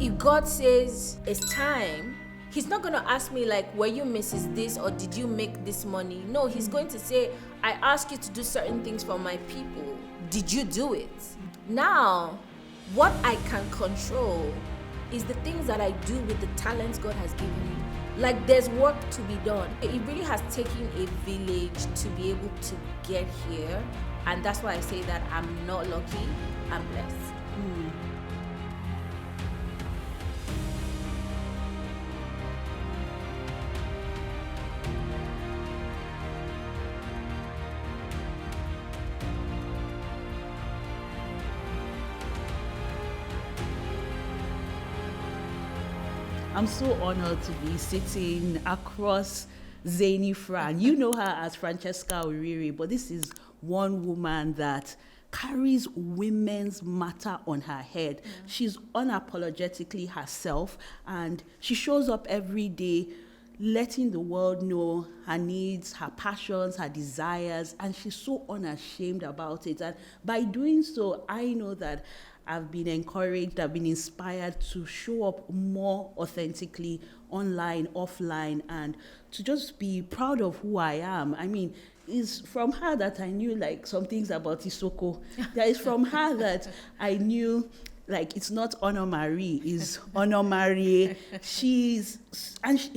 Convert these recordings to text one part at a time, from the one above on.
if God says it's time, he's not going to ask me like, were you Mrs. This or did you make this money? No, he's going to say, I asked you to do certain things for my people. Did you do it? Now, what I can control is the things that I do with the talents God has given me. Like, there's work to be done. It really has taken a village to be able to get here. And that's why I say that I'm not lucky, I'm blessed. I'm so honored to be sitting across Zany Fran. You know her as Francesca Uriri, but this is one woman that carries women's matter on her head. Yeah. She's unapologetically herself, and she shows up every day letting the world know her needs, her passions, her desires, and she's so unashamed about it. And by doing so, I know that I've been encouraged, I've been inspired to show up more authentically online, offline, and to just be proud of who I am. I mean, it's from her that I knew like some things about Isoko. That is from her that I knew like it's not Honor Marie, it's Honor Marie. She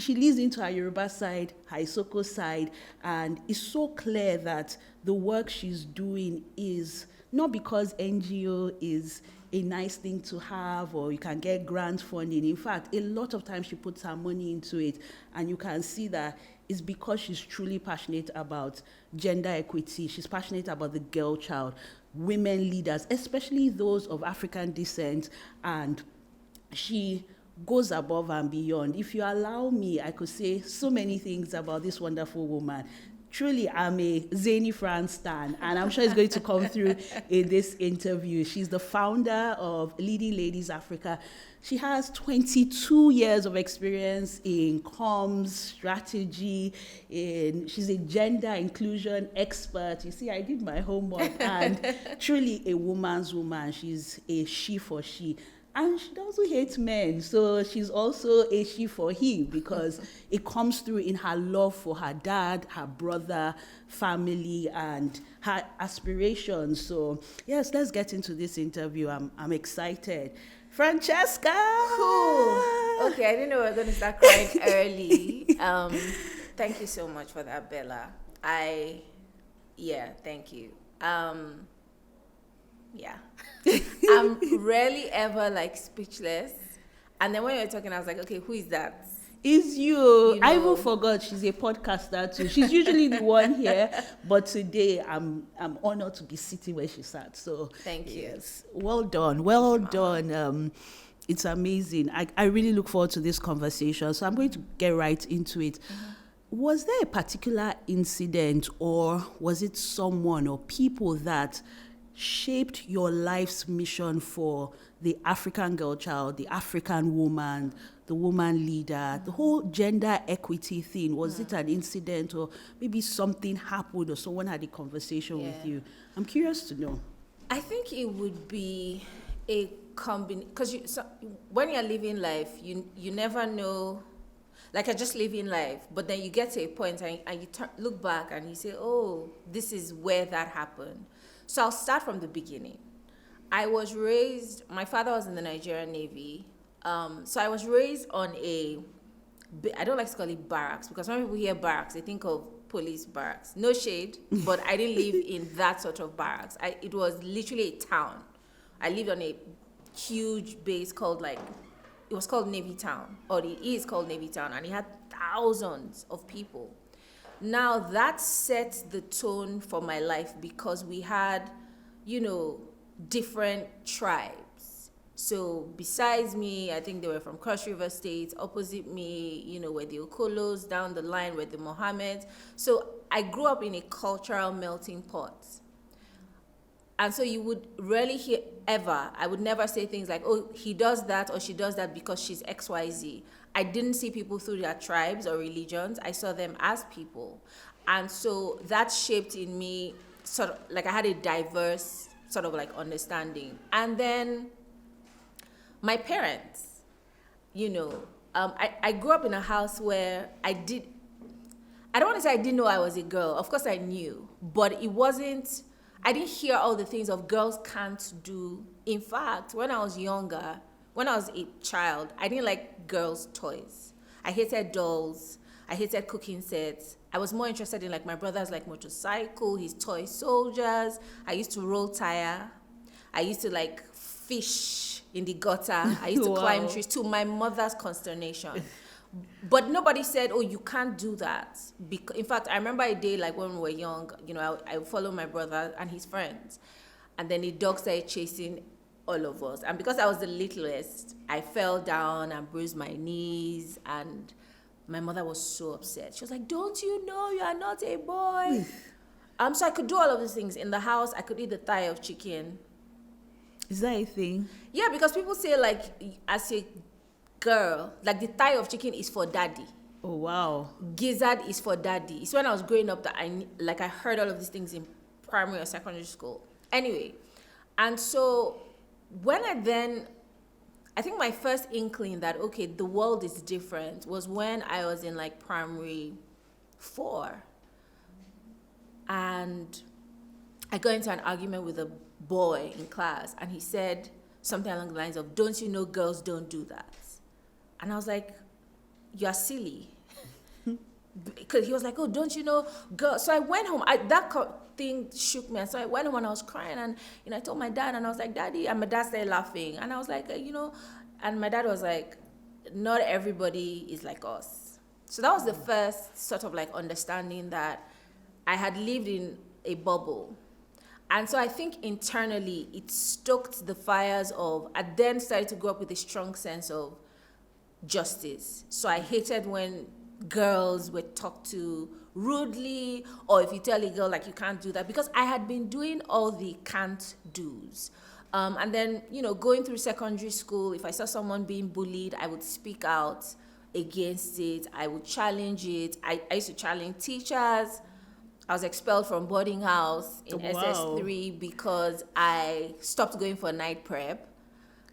leads into her Yoruba side, her Isoko side, and it's so clear that the work she's doing is not because NGO is a nice thing to have or you can get grant funding. In fact, a lot of times she puts her money into it, and you can see that it's because she's truly passionate about gender equity. She's passionate about the girl child, women leaders, especially those of African descent, and she goes above and beyond. If you allow me, I could say so many things about this wonderful woman. Truly, I'm a Zany Fran stan, and I'm sure it's going to come through in this interview. She's the founder of Leading Ladies Africa. She has 22 years of experience in comms, strategy, she's a gender inclusion expert. You see, I did my homework, and truly a woman's woman. She's a she for she. And she doesn't hate men, so she's also a she for he, because it comes through in her love for her dad, her brother, family, and her aspirations. So yes, let's get into this interview. I'm excited. Francesca! Cool. Okay, I didn't know we were going to start crying early. Thank you so much for that, Bella. Thank you. Yeah. I'm rarely ever like speechless. And then when you were talking, I was like, okay, who is that? It's you. I even forgot she's a podcaster too. She's usually the one here, but today I'm honored to be sitting where she sat. So thank you. Yes. Well done. Well done. It's amazing. I really look forward to this conversation. So I'm going to get right into it. Mm-hmm. Was there a particular incident, or was it someone or people that shaped your life's mission for the African girl child, the African woman, the woman leader, the whole gender equity thing? Was it an incident, or maybe something happened or someone had a conversation with you? I'm curious to know. I think it would be a combination, because when you're living life, you never know. Like, I just living life, but then you get to a point and you look back and you say, oh, this is where that happened. So I'll start from the beginning. I was raised, my father was in the Nigerian Navy. So I was raised on I don't like to call it barracks, because when people hear barracks, they think of police barracks. No shade, but I didn't live in that sort of barracks. It was literally a town. I lived on a huge base it was called Navy Town, or it is called Navy Town, and it had thousands of people. Now, that set the tone for my life, because we had, different tribes. So besides me, I think they were from Cross River State. Opposite me, were the Okolos. Down the line were the Mohammeds. So I grew up in a cultural melting pot. And so you would rarely hear I would never say things like, oh, he does that or she does that because she's XYZ. I didn't see people through their tribes or religions. I saw them as people. And so that shaped in me sort of like I had a diverse sort of like understanding. And then my parents, I grew up in a house where I don't want to say I didn't know I was a girl. Of course I knew, but I didn't hear all the things of girls can't do. In fact, when I was younger, when I was a child, I didn't like girls' toys. I hated dolls. I hated cooking sets. I was more interested in like my brother's like motorcycle, his toy soldiers. I used to roll tire. I used to like fish in the gutter. I used to climb trees, to my mother's consternation. But nobody said, oh, you can't do that. In fact, I remember a day like when we were young, I would follow my brother and his friends. And then the dog started chasing all of us. And because I was the littlest, I fell down and bruised my knees. And my mother was so upset. She was like, don't you know you are not a boy? So I could do all of these things. In the house, I could eat the thigh of chicken. Is that a thing? Yeah, because people say like, as a girl, like the thigh of chicken is for daddy. Oh, wow. Gizzard is for daddy. It's when I was growing up that I heard all of these things in primary or secondary school. Anyway, and so when I think my first inkling that, okay, the world is different was when I was in like primary 4. And I got into an argument with a boy in class, and he said something along the lines of, don't you know girls don't do that? And I was like, you're silly. Because he was like, oh, don't you know girls? So I went home. Thing shook me. And so I went home and I was crying. And, I told my dad, and I was like, Daddy, and my dad started laughing. And I was like, and my dad was like, not everybody is like us. So that was the first sort of like understanding that I had lived in a bubble. And so I think internally it stoked the fires of, I then started to grow up with a strong sense of justice. So I hated when girls were talked to rudely, or if you tell a girl like you can't do that, because I had been doing all the can't do's. And then, going through secondary school, if I saw someone being bullied, I would speak out against it. I would challenge it. I used to challenge teachers. I was expelled from boarding house in SS3 because I stopped going for night prep,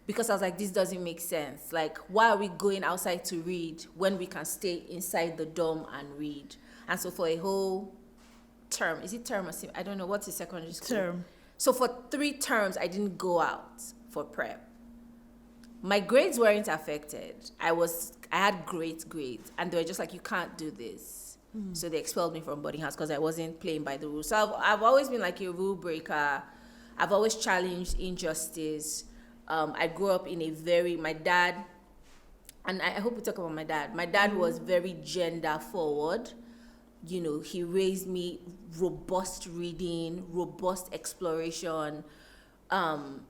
because I was like, this doesn't make sense. Like, why are we going outside to read when we can stay inside the dorm and read? And so for a whole term, is it term or I don't know, what's the secondary school? Term. So for 3 terms, I didn't go out for prep. My grades weren't affected. I had great grades, and they were just like, you can't do this. So they expelled me from boarding house because I wasn't playing by the rules. So I've always been like a rule breaker. I've always challenged injustice. I grew up in my dad, and I hope we talk about my dad. My dad was very gender forward. He raised me robust reading, robust exploration. And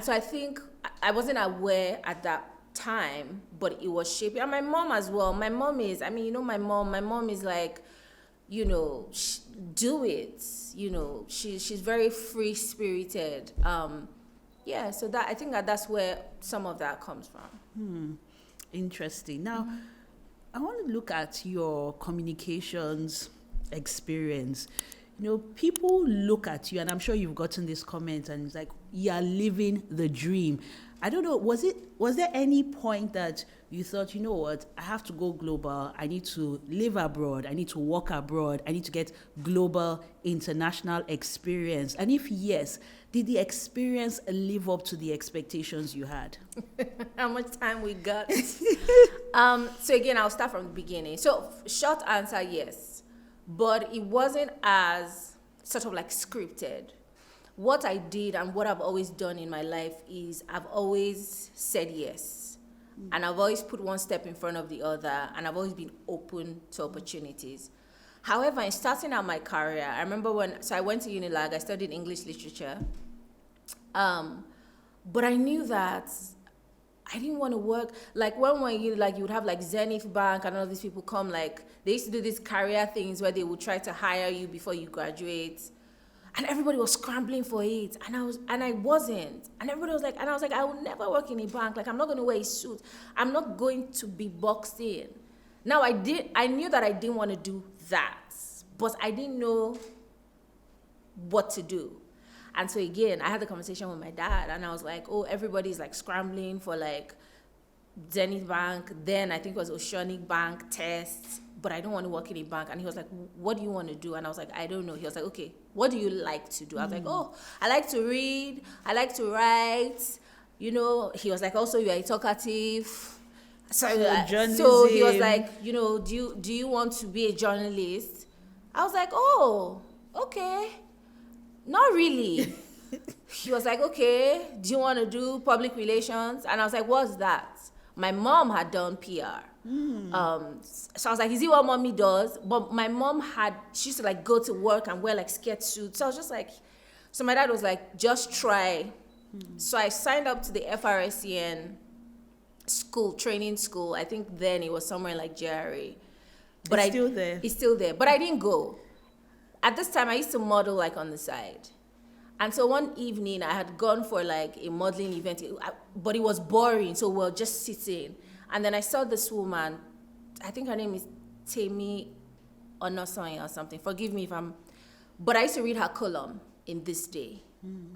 so I think I wasn't aware at that time, but it was shaping. And my mom as well. My mom is, my mom is like, do it. She's very free-spirited. So that I think that's where some of that comes from. Interesting. Now, I want to look at your communications experience. People look at you, and I'm sure you've gotten this comment, and it's like, you're living the dream. I don't know, was there any point that you thought, you know what, I have to go global, I need to live abroad, I need to work abroad, I need to get global, international experience? And if yes, did the experience live up to the expectations you had? How much time we got? So again, I'll start from the beginning. So short answer, yes. But it wasn't as sort of like scripted. What I did and what I've always done in my life is I've always said yes. And I've always put one step in front of the other, and I've always been open to opportunities. However, in starting out my career, I remember I went to Unilag, I studied English literature. But I knew that I didn't want to work, like when you would have like Zenith Bank and all these people come, like they used to do these career things where they would try to hire you before you graduate. And everybody was scrambling for it, and I wasn't. And everybody was like, I will never work in a bank. Like, I'm not going to wear a suit. I'm not going to be boxed in. Now, I knew that I didn't want to do that, but I didn't know what to do. And so again, I had the conversation with my dad, and I was like, oh, everybody's like scrambling for like Zenith Bank, then I think it was Oceanic Bank tests, but I don't want to work in a bank. And he was like, what do you want to do? And I was like, I don't know. He was like, okay, what do you like to do? I was like, oh, I like to read, I like to write. You know, he was like, also, you're a talkative. So he was like, you know, do you want to be a journalist? I was like, oh, okay. Not really. He was like, okay, do you want to do public relations? And I was like, what's that? My mom had done PR. So I was like, is it what mommy does? But my mom she used to like go to work and wear like skirt suits. So I was just like, so my dad was like, just try. So I signed up to the FRSCN training school. I think then it was somewhere like JRA. But it's still there. It's still there. But I didn't go. At this time, I used to model like on the side. And so one evening, I had gone for like a modeling event, but it was boring, so we were just sitting. And then I saw this woman, I think her name is Temi Onosoyin or something. Forgive me if but I used to read her column in This Day.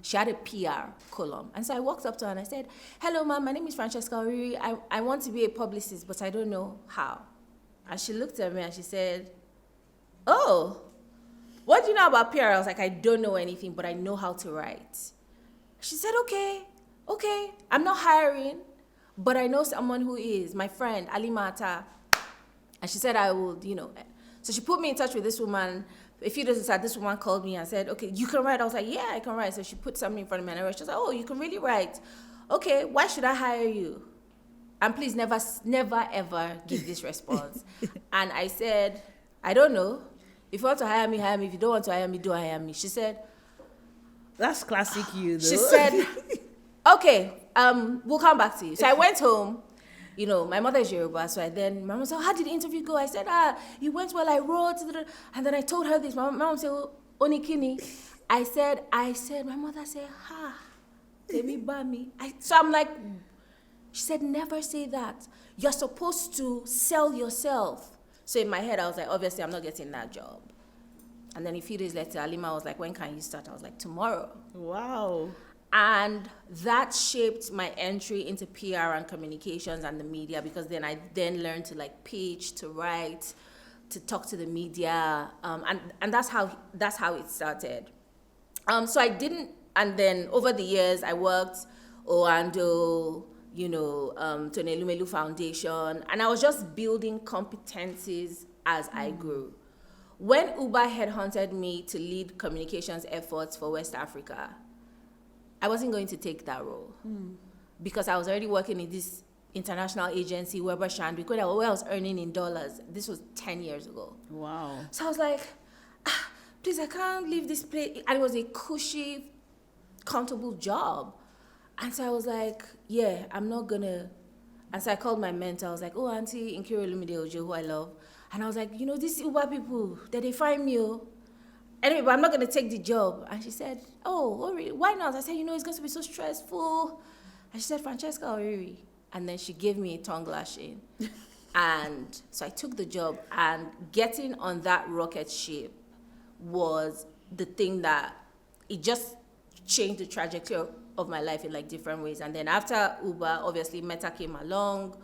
She had a PR column. And so I walked up to her and I said, hello, ma'am, my name is Francesca Uriri. I want to be a publicist, but I don't know how. And she looked at me and she said, oh, what do you know about PR? I was like, I don't know anything, but I know how to write. She said, okay, I'm not hiring, but I know someone who is, my friend, Ali Mata. And she said I would, you know. So she put me in touch with this woman. A few days later, this woman called me and said, okay, you can write. I was like, yeah, I can write. So she put something in front of me and I wrote. She was like, oh, you can really write. Okay, why should I hire you? And please never, ever give this response. And I said, I don't know. If you want to hire me, hire me. If you don't want to hire me, don't hire me. She said, that's classic you, though. She said, okay, we'll come back to you. So I went home. You know, my mother is Yoruba, so my mom said, how did the interview go? I said, it went well, I wrote, and then I told her this. My mom said, Onikini. I said, my mother said, Temi Bami. So I'm like, she said, never say that. You're supposed to sell yourself. So in my head, I was like, obviously, I'm not getting that job. And then a few days later, Alima was like, when can you start? I was like, tomorrow. Wow. And that shaped my entry into PR and communications and the media, because then I learned to like pitch, to write, to talk to the media. And that's how it started. So I didn't, and then over the years, I worked Oando, you know, Tonelumelu Foundation, and I was just building competencies as I grew. When Uber headhunted me to lead communications efforts for West Africa, I wasn't going to take that role because I was already working in this international agency, Weber Shandwick, where I was earning in dollars. This was 10 years ago. Wow. So I was like, please, I can't leave this place. And it was a cushy, comfortable job. And so I was like, yeah, I'm not gonna. And so I called my mentor. I was like, oh, Auntie Nkiro Lumide Ojo, who I love. And I was like, you know, these Uber people, they find me. Anyway, but I'm not gonna take the job. And she said, oh, really? Why not? I said, you know, it's going to be so stressful. And she said, Francesca Uriri. And then she gave me a tongue lashing. And so I took the job, and getting on that rocket ship was the thing that it just changed the trajectory of my life in like different ways. And then after Uber, obviously Meta came along.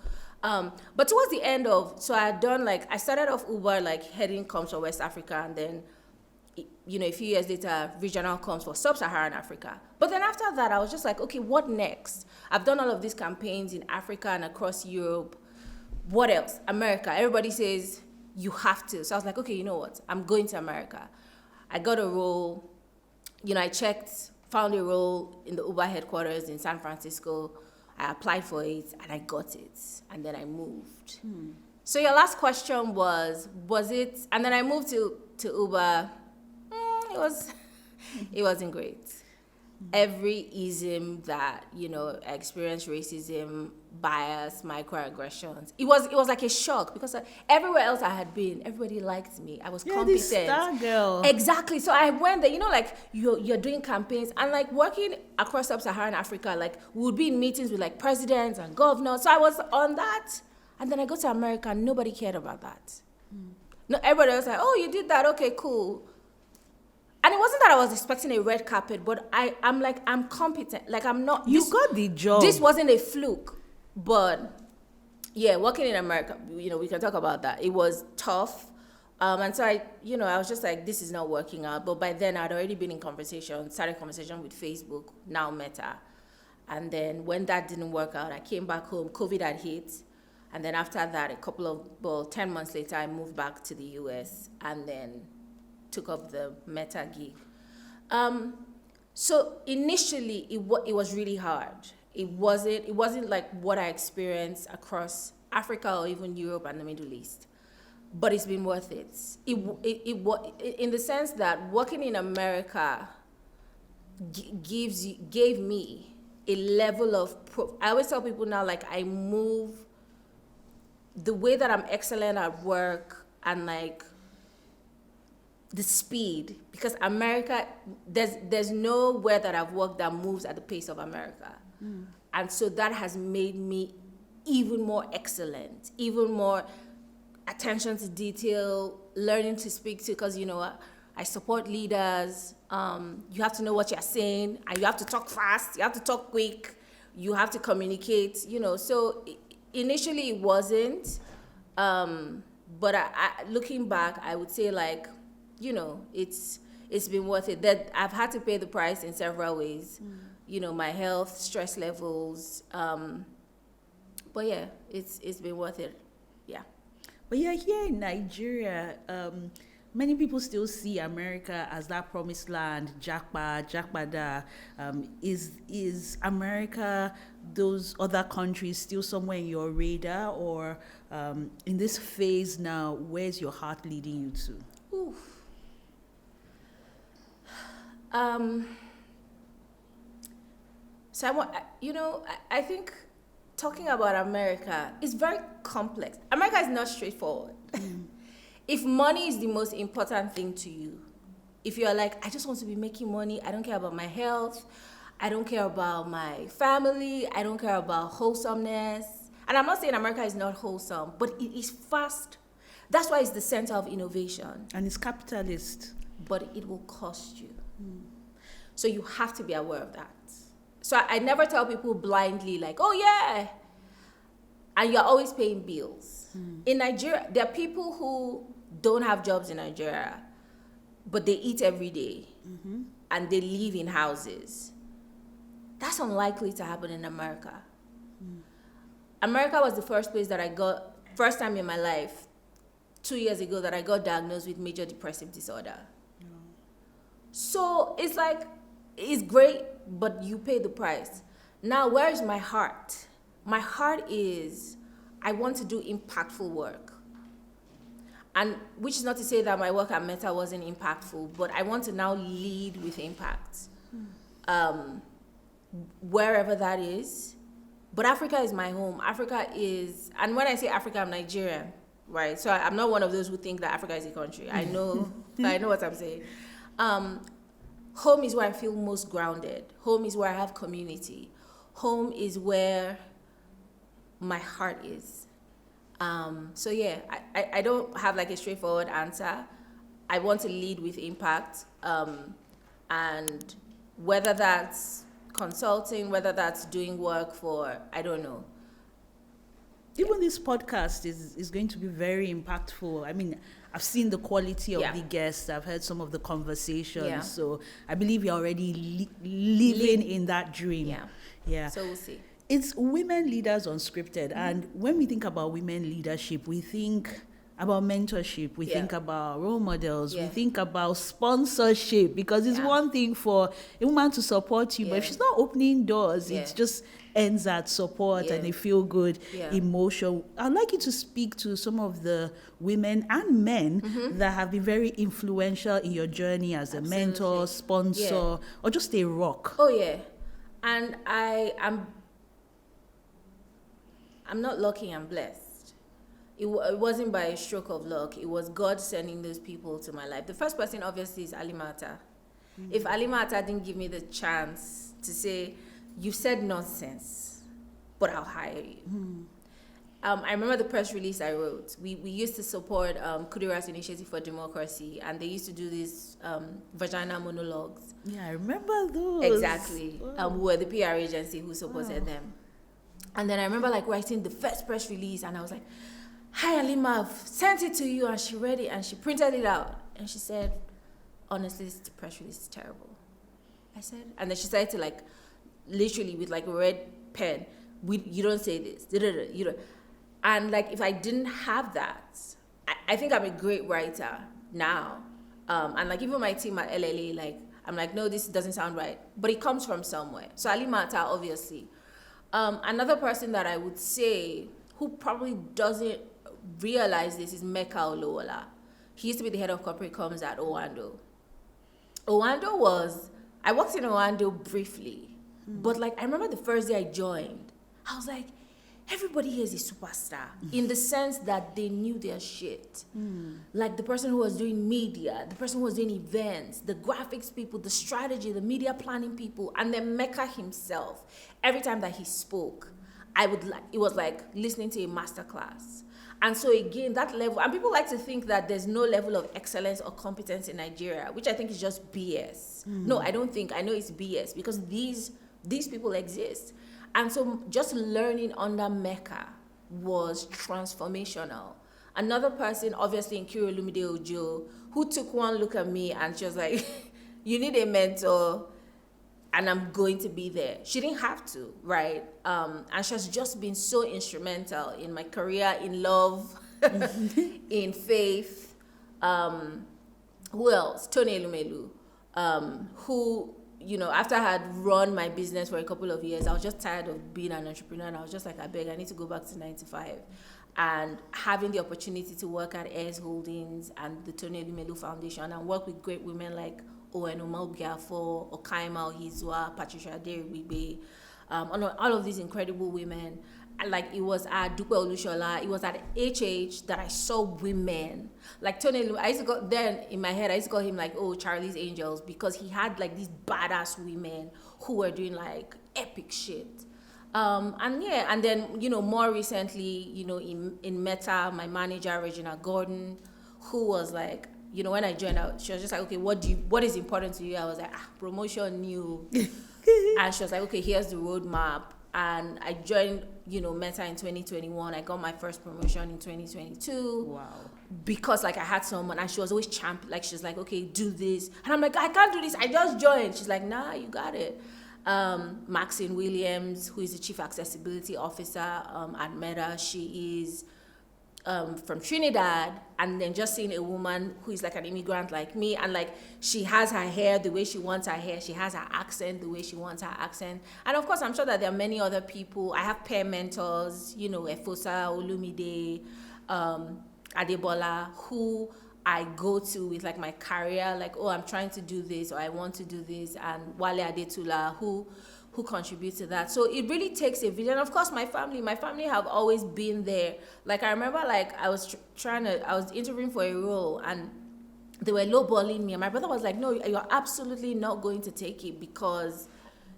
But towards the end so I had done I started off Uber heading comms for West Africa, and then, you know, a few years later, regional comms for Sub-Saharan Africa. But then after that, I was just like, okay, what next? I've done all of these campaigns in Africa and across Europe. What else? America. Everybody says you have to. So I was like, okay, you know what? I'm going to America. I got a role. You know, I found a role in the Uber headquarters in San Francisco. I applied for it, and I got it. And then I moved. So your last question was it? And then I moved to Uber. It wasn't great. Every ism that, you know, I experienced, racism, bias, microaggressions, it was like a shock, because everywhere else I had been, everybody liked me. I was competent. This star girl. Exactly. So I went there, you know, you're doing campaigns, and working across Sub-Saharan Africa, we would be in meetings with presidents and governors. So I was on that, and then I go to America, and nobody cared about that. No, everybody was like, oh, you did that, okay, cool. And it wasn't that I was expecting a red carpet, but I'm competent. I'm not. You got the job. This wasn't a fluke, but yeah, working in America, we can talk about that. It was tough. And so I was just like, this is not working out. But by then I'd already been in started conversation with Facebook, now Meta. And then when that didn't work out, I came back home, COVID had hit. And then after that, 10 months later, I moved back to the US and then took up the Meta gig. So initially it was really hard. It wasn't like what I experienced across Africa or even Europe and the Middle East, but it's been worth it. In the sense that working in America gave me a level of I always tell people now, like, I move the way that I'm excellent at work and like the speed, because America, there's nowhere that I've worked that moves at the pace of America. And so that has made me even more excellent, even more attention to detail, learning to speak to, because I support leaders. You have to know what you're saying, and you have to talk fast, you have to talk quick, you have to communicate, so initially it wasn't, but I looking back, I would say, like, it's been worth it. That I've had to pay the price in several ways, my health, stress levels, but yeah, it's been worth it. Yeah. But yeah, here in Nigeria, many people still see America as that promised land, Jakbada. Is America, those other countries, still somewhere in your radar, or in this phase now, where's your heart leading you to? Oof. So I think talking about America is very complex. America is not straightforward. If money is the most important thing to you, if you're like, I just want to be making money, I don't care about my health, I don't care about my family, I don't care about wholesomeness. And I'm not saying America is not wholesome, but it is fast. That's why it's the center of innovation. And it's capitalist. But it will cost you. So you have to be aware of that. So I never tell people blindly, like, oh yeah, and you're always paying bills. In Nigeria, there are people who don't have jobs in Nigeria, but they eat every day, and they live in houses. That's unlikely to happen in America. America was the first place that first time in my life, 2 years ago, that I got diagnosed with major depressive disorder. So it's like, it's great, but you pay the price. Now, where is my heart? My heart is, I want to do impactful work. And which is not to say that my work at Meta wasn't impactful, but I want to now lead with impact. Wherever that is. But Africa is my home. Africa is, and when I say Africa, I'm Nigerian, right? So I'm not one of those who think that Africa is a country. I know what I'm saying. Home is where I feel most grounded. Home is where I have community. Home is where my heart is. So yeah, I don't have like a straightforward answer. I want to lead with impact. And whether that's consulting, whether that's doing work for, I don't know. Even this podcast is going to be very impactful. I mean, I've seen the quality of the guests. I've heard some of the conversations. Yeah. So I believe you're already living in that dream. Yeah. So we'll see. It's Women Leaders Unscripted. And when we think about women leadership, we think about mentorship. We think about role models. We think about sponsorship, because it's one thing for a woman to support you, but if she's not opening doors, it just ends at support and a feel-good emotion. I'd like you to speak to some of the women and men that have been very influential in your journey as a mentor, sponsor, or just a rock. Oh, yeah. And I'm not lucky, I'm blessed. It wasn't by a stroke of luck. It was God sending those people to my life. The first person, obviously, is Alimata. If Alimata didn't give me the chance to say, you said nonsense, but I'll hire you. I remember the press release I wrote. We used to support Kudira's Initiative for Democracy, and they used to do these vagina monologues. Yeah, I remember those. Exactly. We were the PR agency who supported them. And then I remember like writing the first press release, and I was like, "Hi Halima, I've sent it to you," and she read it and she printed it out, and she said, "Honestly, this press release is terrible." I said, and then she started to like, literally with like a red pen, you don't say this, you don't. And like, if I didn't have that, I think I'm a great writer now. And like even my team at LLA, like I'm like, no, this doesn't sound right, but it comes from somewhere. So Ali Mata, obviously. Another person that I would say who probably doesn't realize this is Mecca Olowola. He used to be the head of corporate comms at Owando. I worked in Owando briefly, but like I remember the first day I joined, I was like, everybody here is a superstar in the sense that they knew their shit. Like the person who was doing media, the person who was doing events, the graphics people, the strategy, the media planning people, and then Mecca himself. Every time that he spoke, it was like listening to a masterclass. And so again, that level, and people like to think that there's no level of excellence or competence in Nigeria, which I think is just BS. No, I don't think, I know it's BS because these people exist. And so just learning under Mecca was transformational. Another person, obviously, in Kiro Lumide Ojo, who took one look at me and she was like, you need a mentor and I'm going to be there. She didn't have to, right? And she has just been so instrumental in my career, in love, in faith. Who else? Tony Elumelu, who, you know, after I had run my business for a couple of years, I was just tired of being an entrepreneur, and I was just like, I beg, I need to go back to 9 to 5. And having the opportunity to work at Heirs Holdings and the Tony Elumelu Foundation and work with great women like Owenoma Ogiafo, Okaima Ohizwa, Patricia Deriwibe, all of these incredible women. Like it was at Dupe Olushola, it was at HH that I saw women. Like Tony, I used to go, then in my head, I used to call him like, oh, Charlie's Angels, because he had like these badass women who were doing like epic shit. And then, you know, more recently, you know, in Meta, my manager, Regina Gordon, who was like, you know, when I joined out, she was just like, okay, what is important to you? I was like, promotion, new. And she was like, okay, here's the roadmap. And I joined, you know, Meta in 2021. I got my first promotion in 2022. Wow. Because like I had someone, and she was always like she's like, okay, do this. And I'm like, I can't do this. I just joined. She's like, nah, you got it. Maxine Williams, who is the Chief Accessibility Officer at Meta. She is from Trinidad, and then just seeing a woman who is like an immigrant like me, and like she has her hair the way she wants her hair, she has her accent the way she wants her accent. And of course, I'm sure that there are many other people. I have peer mentors, you know, Efosa, Olumide, Adebola, who I go to with like my career, like, oh, I'm trying to do this, or I want to do this, and Wale Adetula, who contribute to that. So it really takes a village. And of course, my family have always been there. Like I remember, like I was I was interviewing for a role, and they were lowballing me, and my brother was like, no, you're absolutely not going to take it because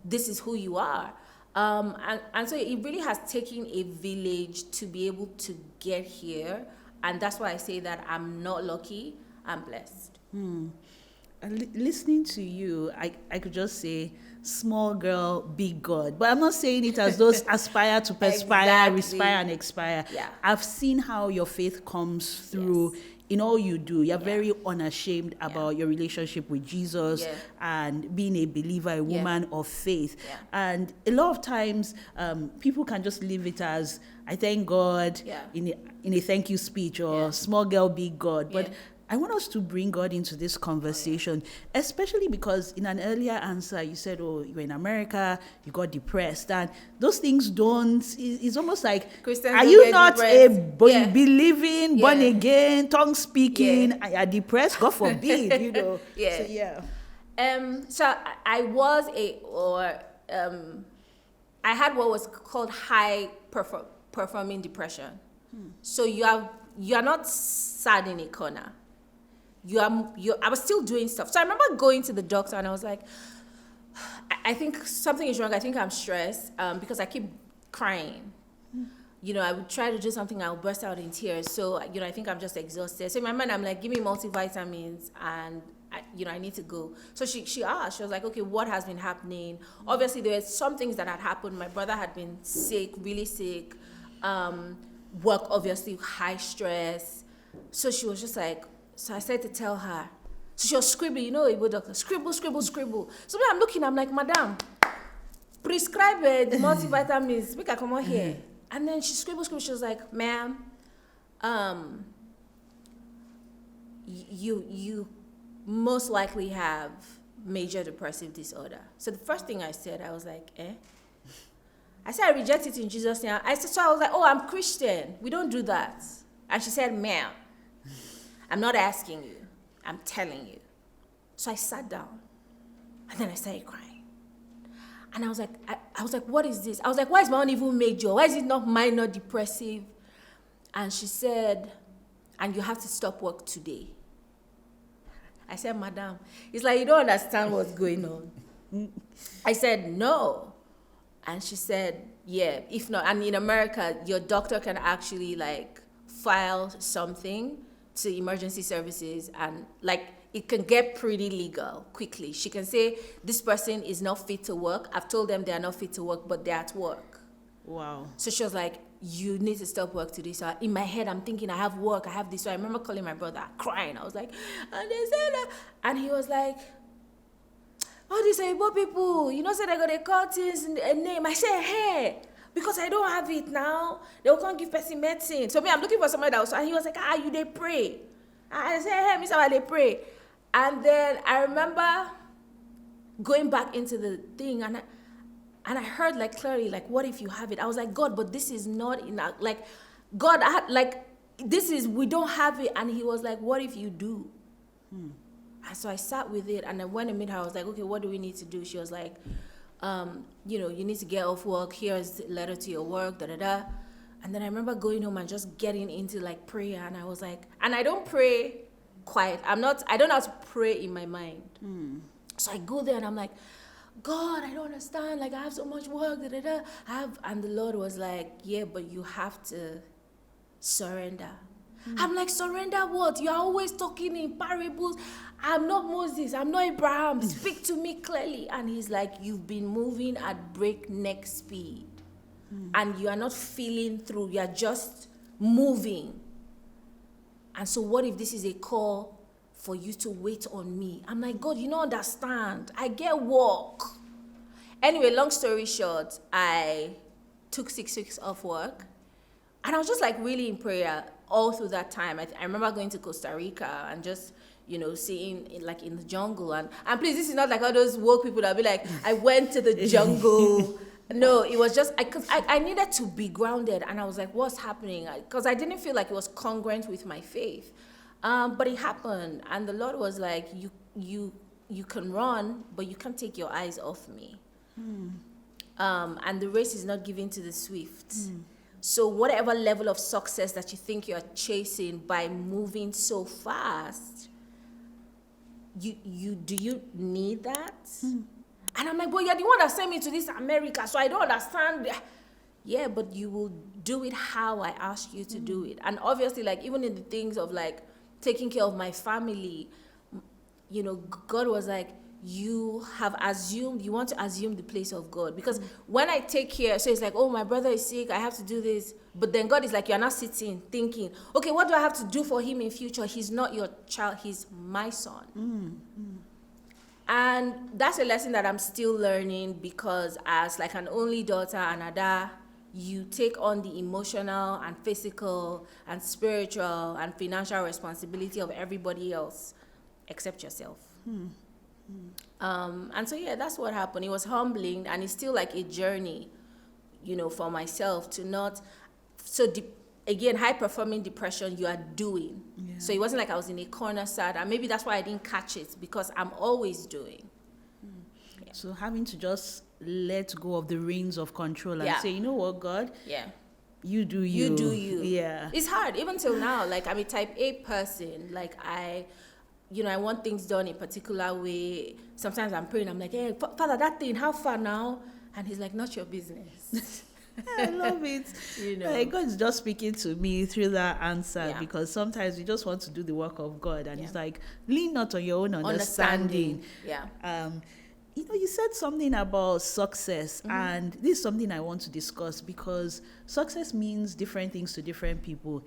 this is who you are. And so it really has taken a village to be able to get here. And that's why I say that I'm not lucky, I'm blessed. Listening to you, I could just say, small girl, big God. But I'm not saying it as those aspire to perspire, respire, and expire. Yeah. I've seen how your faith comes through in all you do. You're very unashamed about your relationship with Jesus and being a believer, a woman of faith. Yeah. And a lot of times, people can just leave it as, I thank God in a thank you speech, or small girl, big God. But I want us to bring God into this conversation, especially because in an earlier answer, you said, oh, you're in America, you got depressed. And those things it's almost like, Christians are you not depressed? believing, born again, tongue speaking, and you're depressed? God forbid, you know. So I was I had what was called high performing depression. So you're not sad in a corner. I was still doing stuff. So I remember going to the doctor, and I was like, I think something is wrong. I think I'm stressed because I keep crying. You know, I would try to do something, I would burst out in tears. So, you know, I think I'm just exhausted. So in my mind, I'm like, give me multivitamins and I need to go. So she asked, she was like, okay, what has been happening? Obviously, there were some things that had happened. My brother had been sick, really sick. Work, obviously, high stress. So she was just like, so I said to tell her. So she was scribbling, Igbo doctor, scribble, scribble, scribble. So when I'm looking, I'm like, madam, prescribe the multivitamins, make her come out here. And then she scribbled, she was like, ma'am, you most likely have major depressive disorder. So the first thing I said, I was like, I said, I reject it in Jesus' name. So I was like, oh, I'm Christian. We don't do that. And she said, ma'am, I'm not asking you. I'm telling you. So I sat down. And then I started crying. And I was like, what is this? I was like, why is my own even major? Why is it not minor depressive? And she said, and you have to stop work today. I said, madam, it's like you don't understand what's going on. I said, no. And she said, yeah, if not, and in America, your doctor can actually like file something to emergency services, and like it can get pretty legal quickly. She can say, this person is not fit to work. I've told them they are not fit to work, but they're at work. Wow. So she was like, you need to stop work today. So in my head, I'm thinking, I have work, I have this. So I remember calling my brother, crying. I was like, and they said that. And he was like, oh, these are Igbo people. Say they're going to call things a name. I said, hey, because I don't have it now. They will come give person medicine. So me, I'm looking for somebody else. And he was like, you they pray. I said, hey, Mr. They pray. And then I remember going back into the thing, and I heard like clearly, like, what if you have it? I was like, God, but this is not enough. Like, God, we don't have it. And he was like, what if you do? And so I sat with it, and then when I met her, I was like, okay, what do we need to do? She was like, you need to get off work. Here's a letter to your work, da-da-da. And then I remember going home and just getting into like prayer, and I was like, and I don't pray quiet. I don't know how to pray in my mind. So I go there and I'm like, God, I don't understand. Like, I have so much work, da-da-da. And the Lord was like, yeah, but you have to surrender. I'm like, surrender what? You're always talking in parables. I'm not Moses. I'm not Abraham. Speak to me clearly. And he's like, you've been moving at breakneck speed. And you are not feeling through. You're just moving. And so what if this is a call for you to wait on me? I'm like, God, you don't understand. I get work. Anyway, long story short, I took 6 weeks off work. And I was just like really in prayer all through that time. I remember going to Costa Rica and just, seeing like in the jungle. And please, this is not like all those woke people that be like, I went to the jungle. No, it was just, because I needed to be grounded. And I was like, what's happening? Because I didn't feel like it was congruent with my faith. But it happened. And the Lord was like, you can run, but you can't take your eyes off me. And the race is not given to the swift. So whatever level of success that you think you're chasing by moving so fast, do you need that? And I'm like, but you're the one that sent me to this America, so I don't understand. Yeah, but you will do it how I asked you to do it. And obviously, like, even in the things of like taking care of my family, God was like, you want to assume the place of God. Because when I take care, so it's like, oh, my brother is sick, I have to do this. But then God is like, you're not sitting thinking, okay, what do I have to do for him in future? He's not your child, he's my son. And that's a lesson that I'm still learning, because as like an only daughter and Ada, you take on the emotional and physical and spiritual and financial responsibility of everybody else except yourself. And so, yeah, that's what happened. It was humbling, and it's still like a journey, for myself to not, again, high-performing depression, you are doing. Yeah. So it wasn't like I was in a corner sad, and maybe that's why I didn't catch it, because I'm always doing. Yeah. So having to just let go of the reins of control and say, you know what, God? Yeah. You do you. You do you. Yeah. It's hard, even till now. Like, I'm a type A person. Like, I want things done a particular way. Sometimes I'm praying, I'm like, hey, Father, that thing, how far now? And he's like, not your business. I love it. Like God is just speaking to me through that answer, because sometimes we just want to do the work of God, and it's like, lean not on your own understanding. You said something about success, and this is something I want to discuss, because success means different things to different people.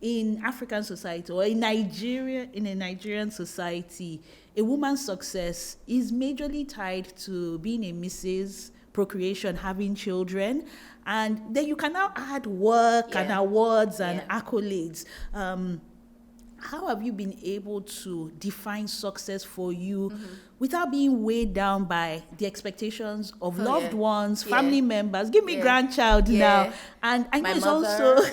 In African society, or in Nigeria, in a Nigerian society, a woman's success is majorly tied to being a Mrs., procreation, having children, and then you can now add work and awards and accolades. How have you been able to define success for you without being weighed down by the expectations of loved ones, family members? Give me grandchild now. And I know it's also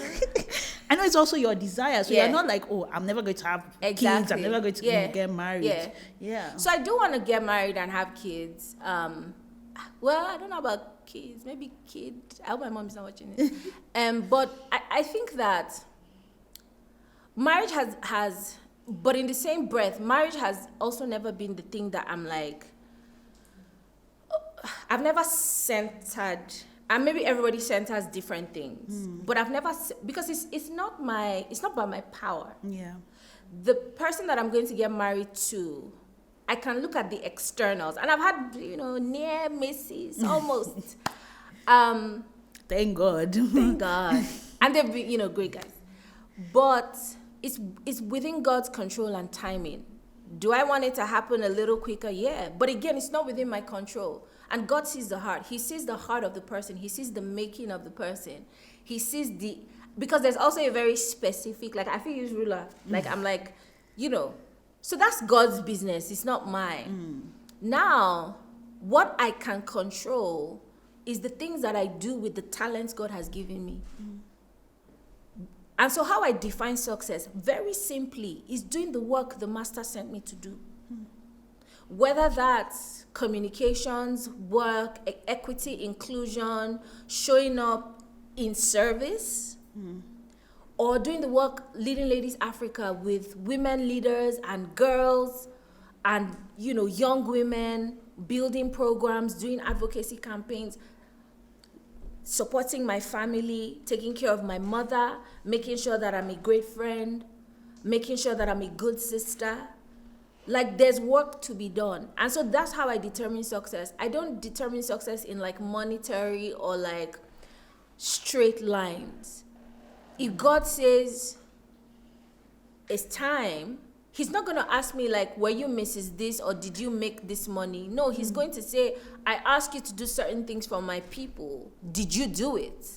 I know it's also your desire. So you're not like, oh, I'm never going to have kids. I'm never going to get married. So I do want to get married and have kids. Well, I don't know about kids. Maybe kids. I hope my mom's not watching it. But I think that marriage has, but in the same breath, marriage has also never been the thing that I'm like, I've never centered, and maybe everybody centers different things, but I've never, because it's not by my power. The person that I'm going to get married to, I can look at the externals, and I've had, near misses, almost. Thank God. Thank God. And they've been, great guys. But it's within God's control and timing. Do I want it to happen a little quicker? Yeah. But again, it's not within my control. And God sees the heart. He sees the heart of the person. He sees the making of the person. He sees because there's also a very specific, like I feel use ruler. Like I'm like, so that's God's business. It's not mine. Now, what I can control is the things that I do with the talents God has given me. And so how I define success, very simply, is doing the work the master sent me to do. Whether that's communications, work, equity, inclusion, showing up in service, or doing the work Leading Ladies Africa with women leaders and girls and, young women, building programs, doing advocacy campaigns, supporting my family, taking care of my mother, making sure that I'm a great friend, making sure that I'm a good sister. Like, there's work to be done. And so that's how I determine success. I don't determine success in like monetary or like straight lines. If God says it's time, He's not going to ask me like, were you Mrs. This or did you make this money? No, He's going to say, I ask you to do certain things for my people. Did you do it?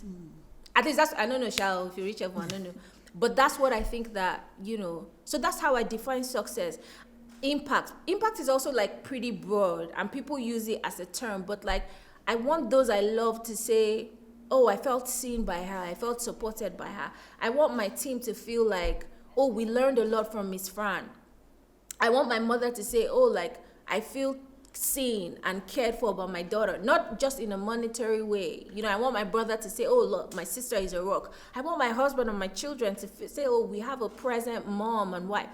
At least that's, I don't know, Shao, if you reach everyone, I don't know. But that's what I think that, so that's how I define success. Impact is also like pretty broad and people use it as a term, but like I want those I love to say, oh, I felt seen by her, I felt supported by her. I want my team to feel like, oh, we learned a lot from Miss Fran. I want my mother to say, oh, like I feel seen and cared for by my daughter, not just in a monetary way. I want my brother to say, oh, look, my sister is a rock. I want my husband and my children to say, oh, we have a present mom and wife.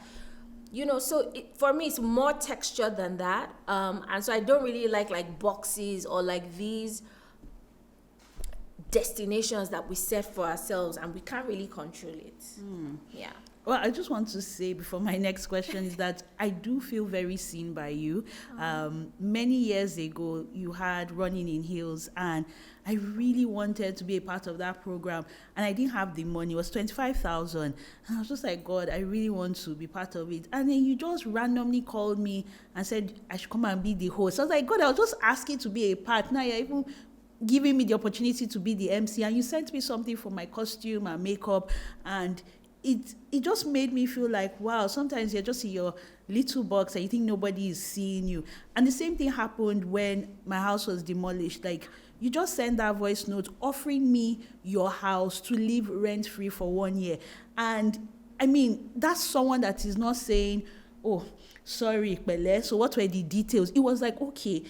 So for me, it's more texture than that. And so I don't really like boxes or like these destinations that we set for ourselves and we can't really control it. Yeah. Well, I just want to say before my next question is that I do feel very seen by you. Many years ago, you had Running in Heels, and I really wanted to be a part of that program, and I didn't have the money. It was 25,000, and I was just like, God, I really want to be part of it. And then you just randomly called me and said I should come and be the host. I was like, God, I was just asking to be a part. Now you're even giving me the opportunity to be the MC, and you sent me something for my costume and makeup, and it just made me feel like, wow, sometimes you're just in your little box and you think nobody is seeing you. And the same thing happened when my house was demolished. Like, you just sent that voice note offering me your house to live rent-free for 1 year. And I mean, that's someone that is not saying, oh, sorry, Pele, so what were the details? It was like, okay,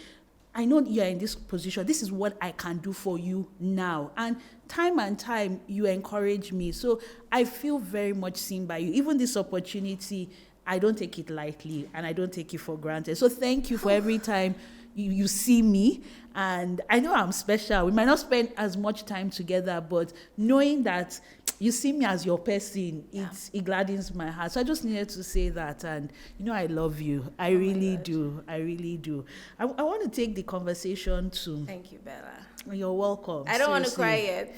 I know you're in this position. This is what I can do for you now. And time, you encourage me. So I feel very much seen by you. Even this opportunity, I don't take it lightly and I don't take it for granted. So thank you for every time you see me, and I know I'm special. We might not spend as much time together, but knowing that you see me as your person, it gladdens my heart. So I just needed to say that, and I love you. I really do. I really do. I want to take the conversation to. Thank you, Bella. You're welcome. I don't want to cry yet.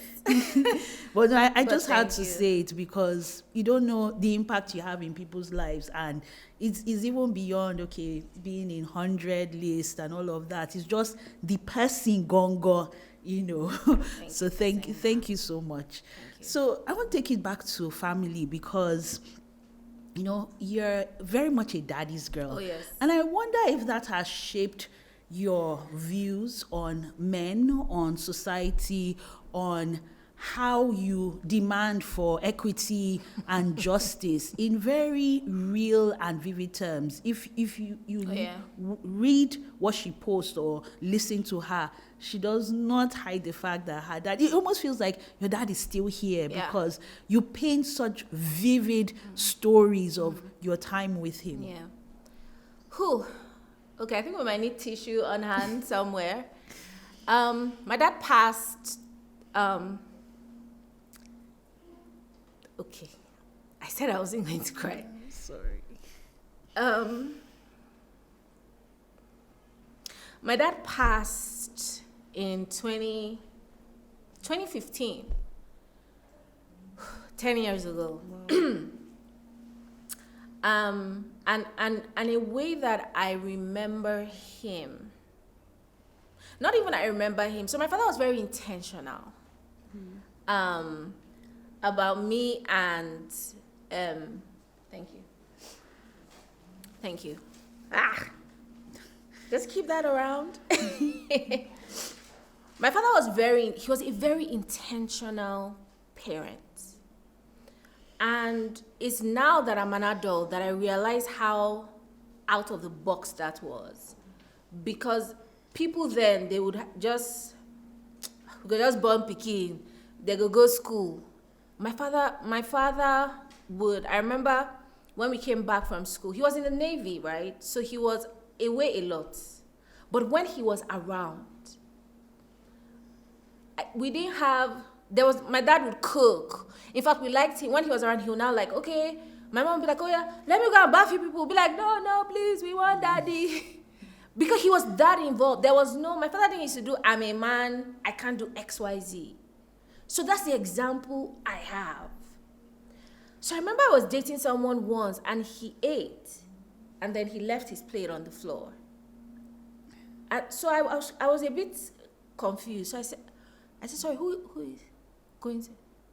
But no, I just had to you. say it because you don't know the impact you have in people's lives, and it's even beyond being in 100 list and all of that. It's just the person gongo, So thank you so much. So I want to take it back to family because you're very much a daddy's girl. Oh yes. And I wonder if that has shaped your views on men, on society, on how you demand for equity and justice in very real and vivid terms. If you read what she posts or listen to her, she does not hide the fact that her dad, it almost feels like your dad is still here because you paint such vivid stories of your time with him. Yeah. Whew. Okay, I think we might need tissue on hand somewhere. My dad passed. Okay, I said I wasn't going to cry. Sorry. My dad passed in 2015, 10 years ago. Wow. And a way that I remember him, not even I remember him. So my father was very intentional about me and, thank you. Just keep that around. My father was he was a very intentional parent. And it's now that I'm an adult that I realize how out of the box that was. Because people then, they would just born pikin, they go school. My father would, I remember when we came back from school, he was in the Navy, right? So he was away a lot. But when he was around, my dad would cook. In fact, we liked him. When he was around, he would now okay, my mom would be like, oh yeah, let me go and bath you people. Be like, no, please, we want daddy. Because he was that involved. My father didn't used to do, I'm a man, I can't do X, Y, Z. So that's the example I have. So I remember I was dating someone once and he ate and then he left his plate on the floor. And so I was a bit confused. So I said, sorry, who is going to?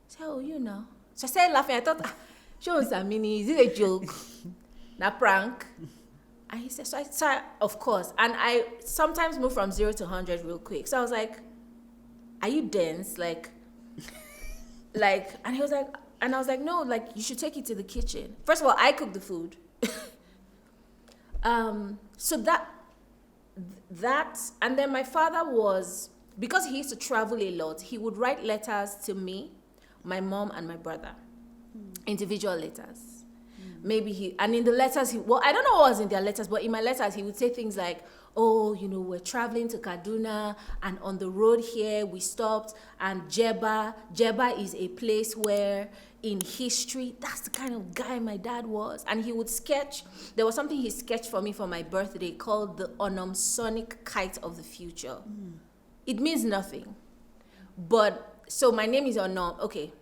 Say, oh, you know. So I started laughing. I thought, show us a mini. Is it a joke? Na prank? And he said, so of course. And I sometimes move from 0 to 100 real quick. So I was like, are you dense? And he was like, and I was like, no, you should take it to the kitchen. First of all, I cook the food. So that, and then my father was, because he used to travel a lot, he would write letters to me, my mom, and my brother. Individual letters. Maybe and in the letters, I don't know what was in their letters, but in my letters, he would say things like, oh, we're traveling to Kaduna, and on the road here, we stopped, and Jeba is a place where, in history, that's the kind of guy my dad was. And he would sketch, there was something he sketched for me for my birthday called the Sonic Kite of the Future. It means nothing. But, so my name is Onom. Okay,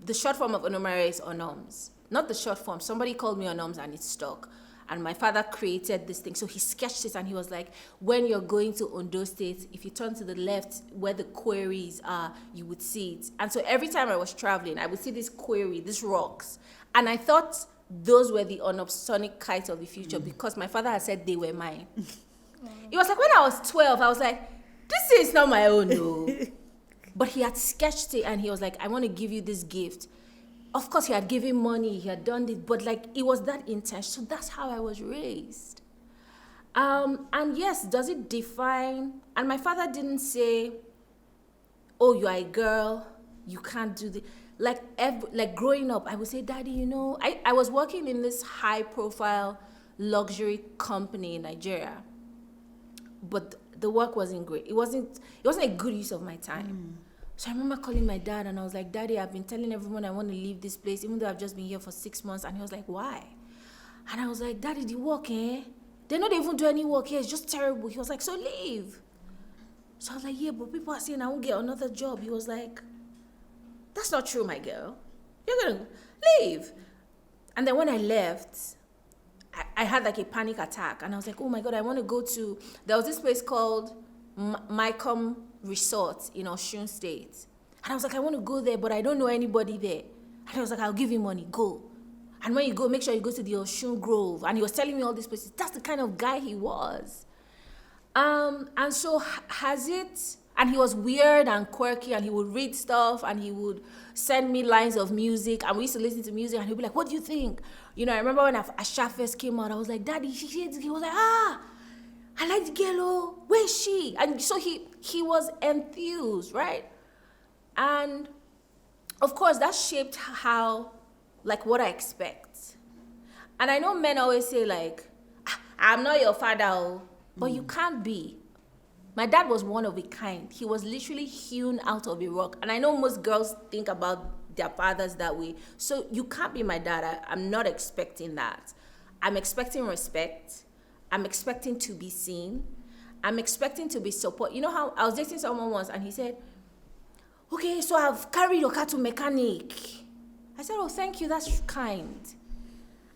the short form of Onomare is Onoms. Not the short form. Somebody called me Onoms and it stuck. And my father created this thing. So he sketched it and he was like, when you're going to Ondo State, if you turn to the left where the quarries are, you would see it. And so every time I was traveling, I would see this quarry, these rocks. And I thought those were the Sonic Kites of the future because my father had said they were mine. It was like when I was 12, I was like, this is not my own, no. But he had sketched it and he was like, I want to give you this gift. Of course, he had given money, he had done it, but it was that intense. So that's how I was raised. And yes, does it define? And my father didn't say, oh, you are a girl, you can't do this. Like growing up, I would say, Daddy, I was working in this high-profile luxury company in Nigeria. But the work wasn't great. It wasn't a good use of my time. So I remember calling my dad and I was like, Daddy, I've been telling everyone I want to leave this place, even though I've just been here for 6 months. And he was like, why? And I was like, Daddy, the work, eh? They don't even do any work here. It's just terrible. He was like, so leave. So I was like, yeah, but people are saying I won't get another job. He was like, that's not true, my girl. You're going to leave. And then when I left, I had like a panic attack. And I was like, oh my God, I want to go to, there was this place called Mycomb Resort in Osun State. And I was like, I want to go there, but I don't know anybody there. And I was like, I'll give you money, go. And when you go, make sure you go to the Osun Grove. And he was telling me all these places. That's the kind of guy he was. And so and he was weird and quirky, and he would read stuff, and he would send me lines of music, and we used to listen to music, and he'd be like, what do you think? You know, I remember when Asha first came out, I was like, Daddy, he was like, I like the girl, oh, where is she? And so he was enthused, right? And of course, that shaped what I expect. And I know men always say like, I'm not your father, oh, but you can't be. My dad was one of a kind. He was literally hewn out of a rock. And I know most girls think about their fathers that way. So you can't be my dad. I'm not expecting that. I'm expecting respect. I'm expecting to be seen. I'm expecting to be supported. You know how I was dating someone once and he said, okay, so I've carried your car to mechanic. I said, oh, thank you. That's kind.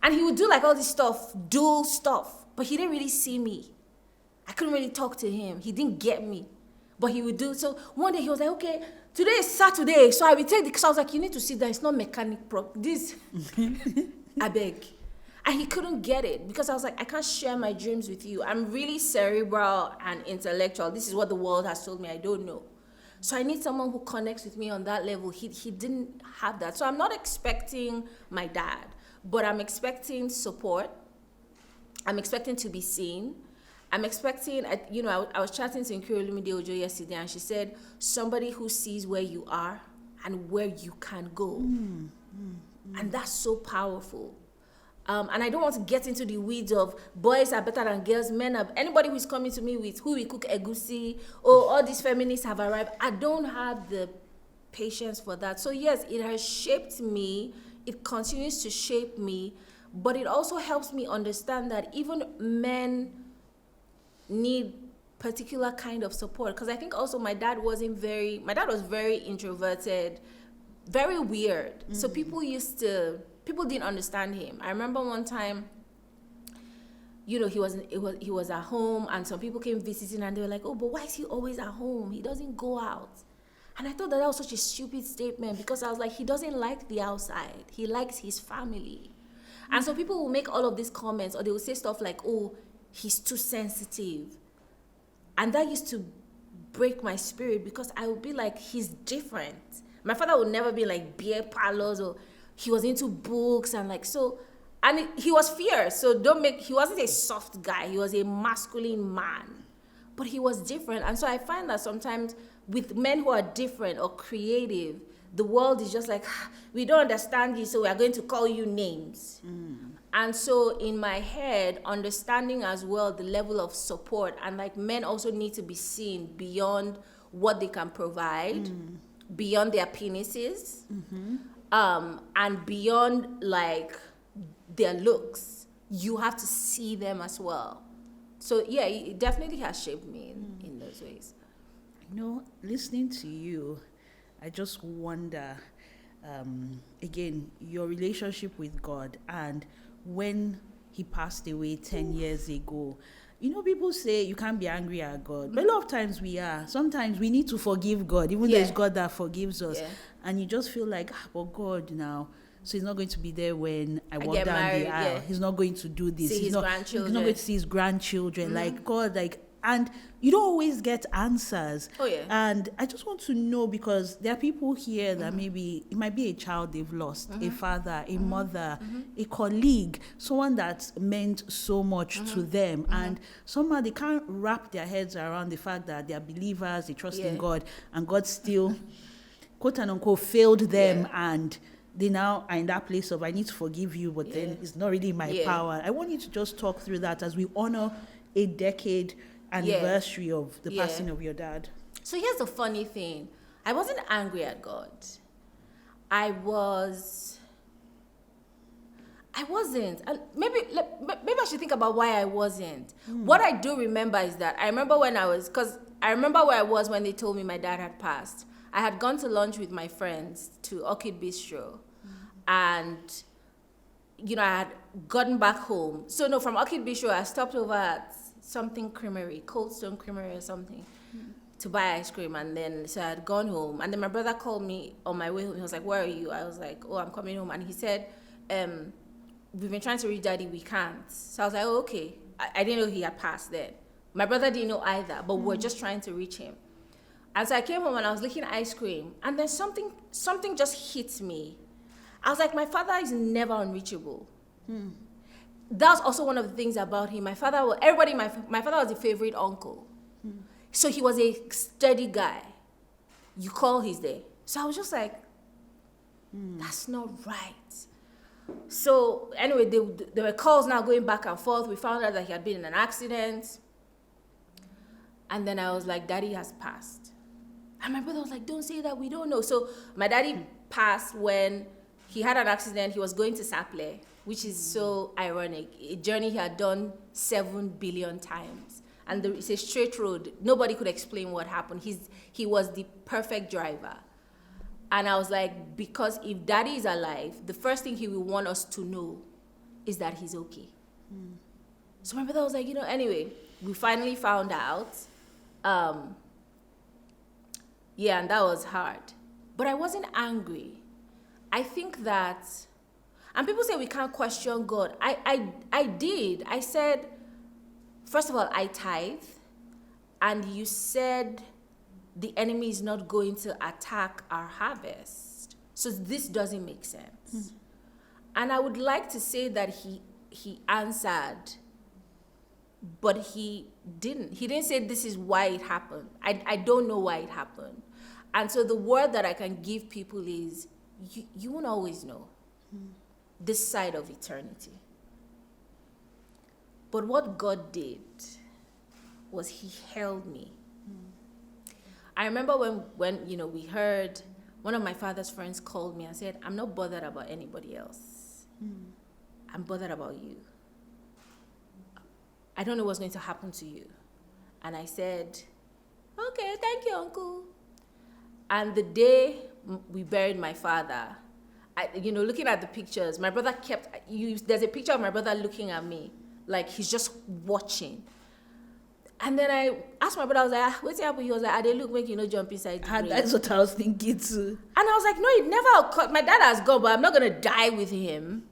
And he would do like all this stuff, dual stuff. But he didn't really see me. I couldn't really talk to him. He didn't get me. But he would do. So one day he was like, okay, today is Saturday. So I will take the, because I was like, you need to see that it's not mechanic this. I beg. And he couldn't get it because I was like, I can't share my dreams with you. I'm really cerebral and intellectual. This is what the world has told me. I don't know. So I need someone who connects with me on that level. He didn't have that. So I'm not expecting my dad, but I'm expecting support. I'm expecting to be seen. I'm expecting, I was chatting to Nkiri Olumide Ojo yesterday, and she said, somebody who sees where you are and where you can go. And that's so powerful. And I don't want to get into the weeds of boys are better than girls, men are, anybody who's coming to me with who we cook egusi, or all these feminists have arrived. I don't have the patience for that. So yes, it has shaped me. It continues to shape me, but it also helps me understand that even men need particular kind of support. Because I think also my dad was very introverted, very weird. So people didn't understand him. I remember one time, he was at home and some people came visiting and they were like, oh, but why is he always at home? He doesn't go out. And I thought that was such a stupid statement because I was like, he doesn't like the outside. He likes his family. And so people will make all of these comments, or they will say stuff like, oh, he's too sensitive. And that used to break my spirit because I would be like, he's different. My father would never be like beer parlors, or he was into books and like, so, and he was fierce. So he wasn't a soft guy. He was a masculine man, but he was different. And so I find that sometimes with men who are different or creative, the world is just like, we don't understand you, so we are going to call you names. And so in my head, understanding as well the level of support, and like men also need to be seen beyond what they can provide, beyond their penises, and beyond like their looks. You have to see them as well. So yeah, it definitely has shaped me in those ways. Listening to you, I just wonder, again, your relationship with God, and when he passed away 10 years ago. People say you can't be angry at God, but a lot of times we are. Sometimes we need to forgive God, even though it's God that forgives us. Yeah. And you just feel like, but God now, so he's not going to be there when I walk down the aisle. Yeah. He's not going to do this. He's not going to see his grandchildren. Like God, and you don't always get answers. Oh, yeah. And I just want to know, because there are people here that maybe it might be a child they've lost, a father, a mother, a colleague, someone that meant so much to them. And somehow they can't wrap their heads around the fact that they are believers, they trust in God, and God still, quote and unquote, failed them. And they now are in that place of, I need to forgive you, but then it's not really my power. I want you to just talk through that as we honor a decade anniversary of the Yeah. passing of your dad. So here's the funny thing. I wasn't angry at God. I wasn't. And maybe I should think about why I wasn't. What I do remember is that I remember where I was when they told me my dad had passed. I had gone to lunch with my friends to Orchid Bistro, and I had gotten back home. So no, from Orchid Bistro, I stopped over at something creamery, Cold Stone Creamery or something, to buy ice cream. And then so I had gone home, and then my brother called me on my way home. He was like, "Where are you?" I was like, "Oh, I'm coming home." And he said, "We've been trying to reach Daddy, we can't." So I was like, "Oh, okay." I didn't know he had passed then. My brother didn't know either, but we're just trying to reach him. And so I came home and I was licking ice cream, and then something just hit me. I was like, my father is never unreachable. That's also one of the things about him. My father was the favorite uncle. So he was a steady guy. You call, he's there. So I was just like, that's not right. So anyway, there were calls now going back and forth. We found out that he had been in an accident. And then I was like, Daddy has passed. And my brother was like, don't say that, we don't know. So my daddy passed when he had an accident. He was going to Saple, which is so ironic. A journey he had done 7 billion times. And it's a straight road. Nobody could explain what happened. He was the perfect driver. And I was like, because if Daddy is alive, the first thing he will want us to know is that he's okay. So my brother was like, anyway, we finally found out. Yeah, and that was hard. But I wasn't angry. I think that, and people say we can't question God. I did. I said, first of all, I tithe, and you said the enemy is not going to attack our harvest. So this doesn't make sense. And I would like to say that he answered, but he didn't. He didn't say this is why it happened. I don't know why it happened. And so the word that I can give people is, you won't always know this side of eternity. But what God did was he held me. I remember when we heard, one of my father's friends called me and said, I'm not bothered about anybody else. I'm bothered about you. I don't know what's going to happen to you. And I said, okay, thank you, Uncle. And the day we buried my father, looking at the pictures, my brother there's a picture of my brother looking at me, like he's just watching. And then I asked my brother, I was like, what's happening? He was like, they look, make you jump inside the grave. That's what I was thinking too. And I was like, no, it never occurred. My dad has gone, but I'm not going to die with him.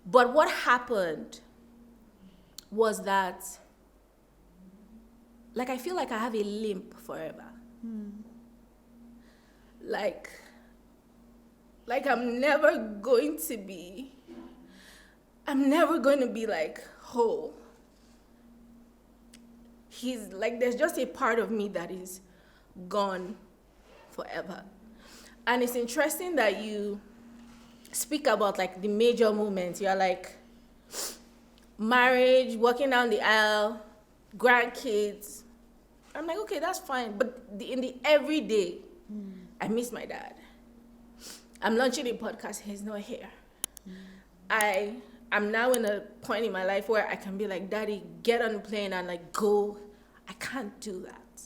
But what happened was that, I feel like I have a limp forever. Like I'm never going to be whole. He's like, there's just a part of me that is gone forever. And it's interesting that you speak about the major moments. You're like, marriage, walking down the aisle, grandkids. I'm like, okay, that's fine. But in the everyday, I miss my dad. I'm launching a podcast. He's not here. I'm now in a point in my life where I can be like, Daddy, get on the plane and go. I can't do that.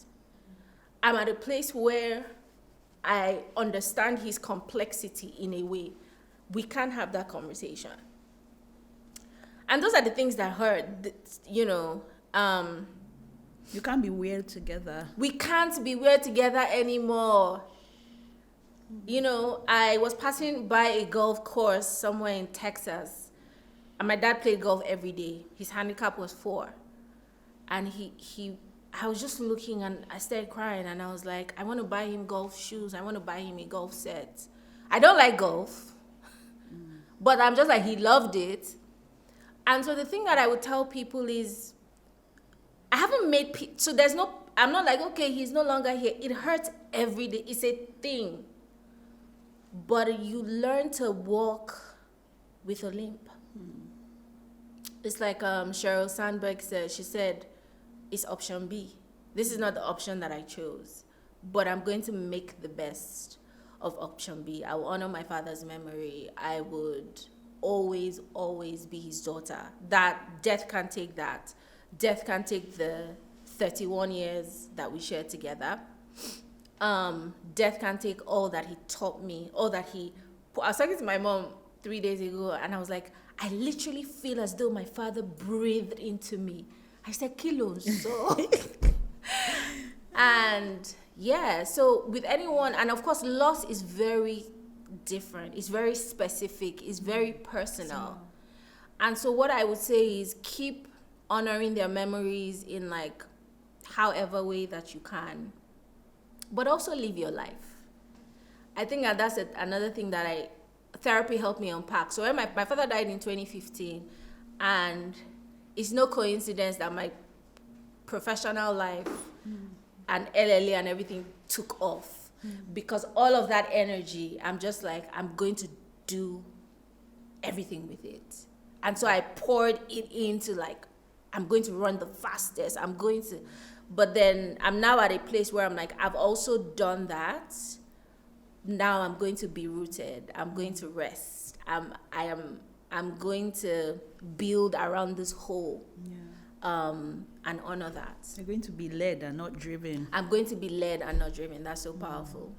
I'm at a place where I understand his complexity in a way. We can't have that conversation. And those are the things that hurt, You can't be weird together. We can't be weird together anymore. I was passing by a golf course somewhere in Texas, and my dad played golf every day. His handicap was 4. And I was just looking, and I started crying, and I was like, I want to buy him golf shoes. I want to buy him a golf set. I don't like golf, but I'm just like, he loved it. And so the thing that I would tell people is, I haven't made so I'm not like, okay, he's no longer here. It hurts every day. It's a thing. But you learn to walk with a limp. It's like Sheryl Sandberg said. She said, is option B. This is not the option that I chose, but I'm going to make the best of option B. I will honor my father's memory. I would always, always be his daughter. That death can't take that. Death can't take the 31 years that we shared together. Death can't take all that he taught me, all that he... I was talking to my mom 3 days ago, and I was like, I literally feel as though my father breathed into me. I said, kilos. So... And yeah, so with anyone, and of course, loss is very different. It's very specific. It's very personal. And so what I would say is keep honoring their memories in like however way that you can, but also live your life. I think that that's another thing that therapy helped me unpack. So when my father died in 2015, and it's no coincidence that my professional life and LLA and everything took off, because all of that energy, I'm just like, I'm going to do everything with it. And so I poured it into like, I'm going to run the fastest, but then I'm now at a place where I'm like, I've also done that. Now I'm going to be rooted. I'm going to rest. I'm going to build around this whole. And honor that. You're going to be led and not driven. I'm going to be led and not driven. That's so powerful.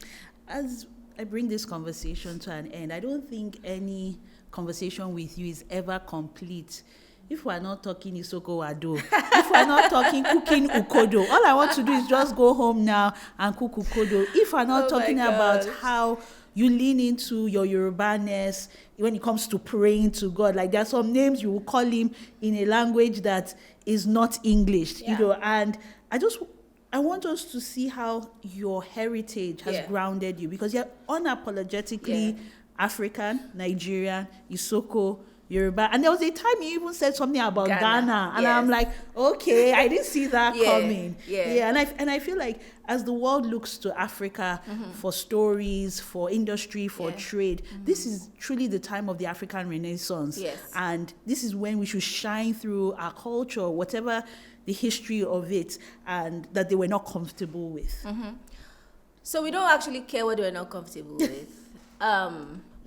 As I bring this conversation to an end, I don't think any conversation with you is ever complete if we're not talking Isoko Ado, if we're not talking cooking Ukodo. All I want to do is just go home now and cook Ukodo. If we're not talking about how you lean into your Yoruba-ness when it comes to praying to God. Like there are some names you will call him in a language that is not English, you know, and I want us to see how your heritage has grounded you, because you're unapologetically African, Nigerian, Isoko, Yoruba. And there was a time you even said something about Ghana. And I'm like, okay, I didn't see that coming. And I feel like as the world looks to Africa for stories, for industry, for trade, this is truly the time of the African Renaissance. And this is when we should shine through our culture, whatever the history of it, and that they were not comfortable with. So we don't actually care what they were not comfortable with.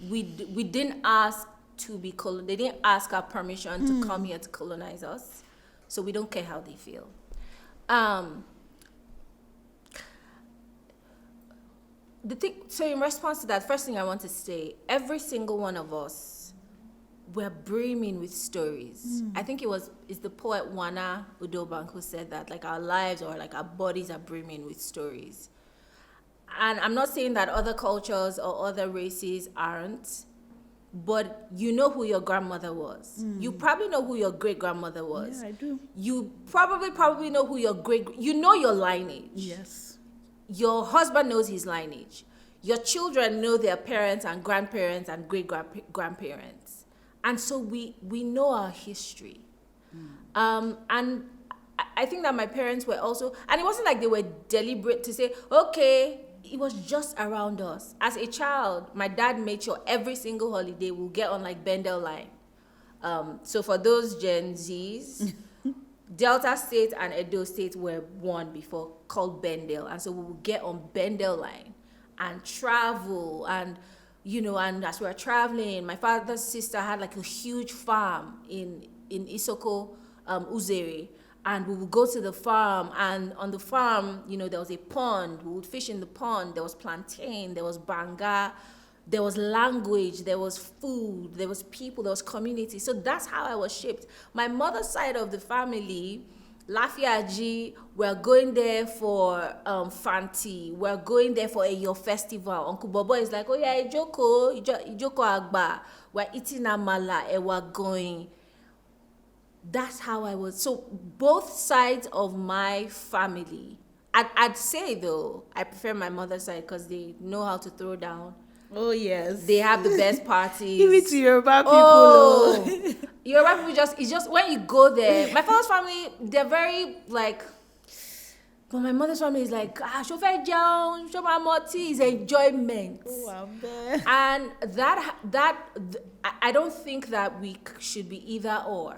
We didn't ask to be they didn't ask our permission to come here to colonize us, so we don't care how they feel. So in response to that, first thing I want to say, every single one of us, we're brimming with stories. I think it's the poet Wana Udobank who said that, like, our lives or like our bodies are brimming with stories. And I'm not saying that other cultures or other races aren't, but you know who your grandmother was. You probably know who your great-grandmother was. Yeah, I do. You probably know who you know your lineage. Yes. Your husband knows his lineage. Your children know their parents and grandparents and great-grandparents. And so we know our history. And I think that my parents were also, and it wasn't like they were deliberate to say, okay, it was just around us. As a child, my dad made sure every single holiday we'll get on like Bendel line. So for those Gen Zs, Delta State and Edo State were one before, called Bendel. And so we would get on Bendel line and travel, and and as we were traveling, my father's sister had like a huge farm in Isoko, Uzere. And we would go to the farm, and on the farm, there was a pond. We would fish in the pond. There was plantain, there was banga, there was language, there was food, there was people, there was community. So that's how I was shaped. My mother's side of the family, Lafiaji, we're going there for Fanti. We're going there for a Eyo festival. Uncle Bobo is like, oh yeah, Ijoko Agba. We're eating amala and we're going. That's how I was. So both sides of my family, I'd say though, I prefer my mother's side because they know how to throw down. Oh yes. They have the best parties. Give it to Yoruba people. Yoruba people it's just when you go there. My father's family, they're very like, but my mother's family is like, shofe down, show my moti is enjoyment. Oh, I'm there. And that I don't think that we should be either or.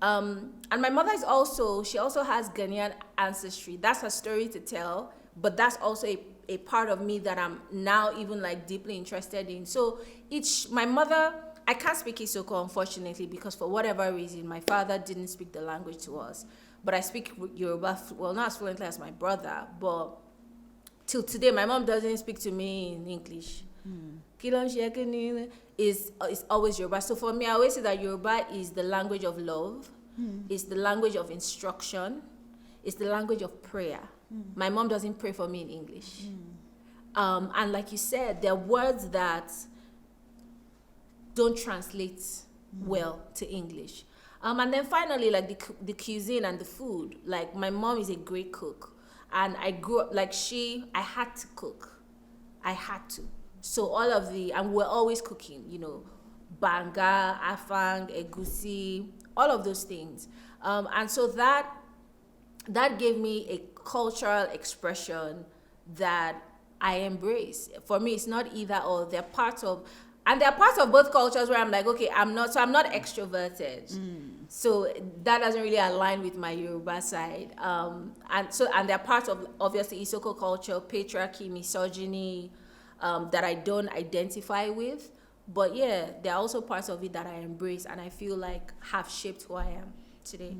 And my mother is also, she also has Ghanaian ancestry. That's her story to tell, but that's also a part of me that I'm now even like deeply interested in. So my mother, I can't speak Isoko, unfortunately, because for whatever reason, my father didn't speak the language to us. But I speak Yoruba, well, not as fluently as my brother, but till today, my mom doesn't speak to me in English. Is always Yoruba. So for me, I always say that Yoruba is the language of love, it's the language of instruction, it's the language of prayer. My mom doesn't pray for me in English. And like you said, there are words that don't translate well to English. And then finally, like the cuisine and the food. Like my mom is a great cook, and I grew up like I had to cook. I had to. So all of and we're always cooking, banga, afang, egusi, all of those things. And so that gave me a cultural expression that I embrace. For me, it's not either or. They're parts of both cultures where I'm like, okay, I'm not extroverted. So that doesn't really align with my Yoruba side. And they're part of, obviously, Isoko culture, patriarchy, misogyny, that I don't identify with. But yeah, there are also parts of it that I embrace and I feel like have shaped who I am today.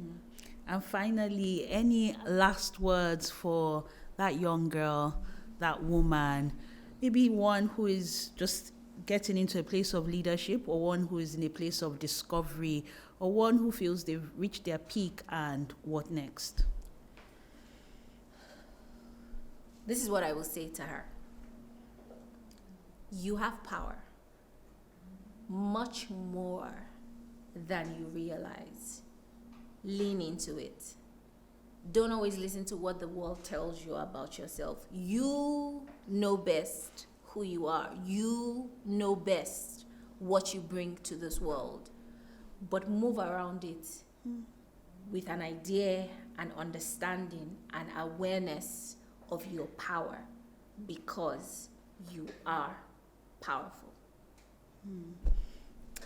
And finally, any last words for that young girl, that woman, maybe one who is just getting into a place of leadership, or one who is in a place of discovery, or one who feels they've reached their peak, and what next? This is what I will say to her. You have power, much more than you realize. Lean into it. Don't always listen to what the world tells you about yourself. You know best who you are. You know best what you bring to this world. But move around it with an idea, an understanding, and awareness of your power, because you are powerful.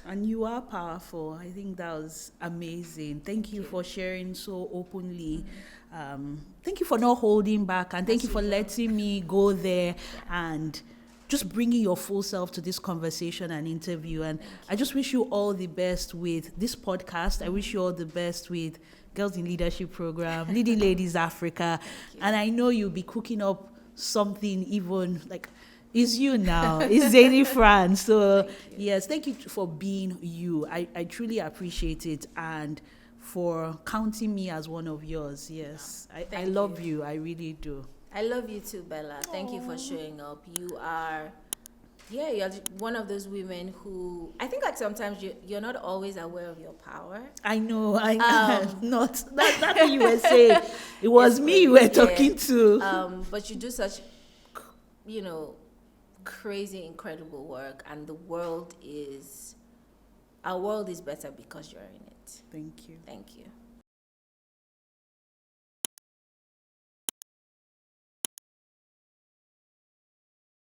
And you are powerful. I think that was amazing. Thank you for sharing so openly. Thank you for not holding back, and thank you for letting me go there and just bringing your full self to this conversation and interview. And I just wish you all the best with this podcast. I wish you all the best with Girls in Leadership Program, Leading Ladies Africa. And I know you'll be cooking up something even like, it's you now. It's Zany Fran. So, yes, thank you for being you. I truly appreciate it, and for counting me as one of yours. Yes, I love you. I really do. I love you too, Bella. Thank you for showing up. You're one of those women who, I think like sometimes you're not always aware of your power. I know. Not that's what you were saying. It was me you were talking to. But you do such, crazy, incredible work, and our world is better because you're in it. Thank you. Thank you.